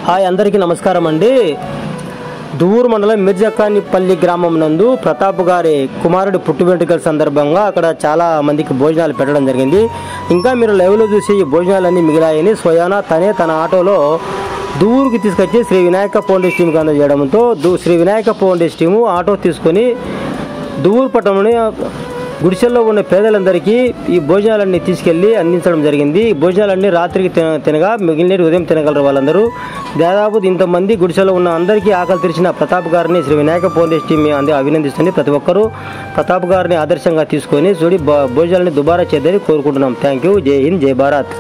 Hi అందరికీ నమస్కారం అండి. దువ్వూరు మండలం మిర్జాఖానిపల్లి గ్రామం నందు ప్రతాప్ గారి కుమారుడి పుట్టు వెంట్రుకల సందర్భంగా అక్కడ చాలా మందికి భోజనాలు పెట్టడం జరిగింది. ఇంకా మీరు లైవ్లో చూసి ఈ భోజనాలన్నీ మిగిలాయని స్వయానా తన ఆటోలో దువ్వూరుకి తీసుకొచ్చి శ్రీ వినాయక ఫౌండేషన్ టీంకి అందజేయడంతో Shri Vinayaka foundation team auto తీసుకొని దువ్వూరు పట్టణంలోని గుడిసెల్లో ఉన్న పేదలందరికీ ఈ భోజనాలన్నీ తీసుకెళ్లి అందించడం జరిగింది. ఈ భోజనాలన్నీ రాత్రికి తినగా మిగిలిన ఉదయం తినగలరు వాళ్ళందరూ. దాదాపు ఇంతమంది గుడిసెలో ఉన్న అందరికీ ఆకలి తెరిచిన ప్రతాప్ గారిని శ్రీ వినాయక ఫౌండేషన్ టీం అభినందిస్తుంది. ప్రతి ఒక్కరూ ప్రతాప్ గారిని ఆదర్శంగా తీసుకొని భోజనాలని దుబారా చేద్దని కోరుకుంటున్నాం. Thank you. జై హింద్, జై భారత్.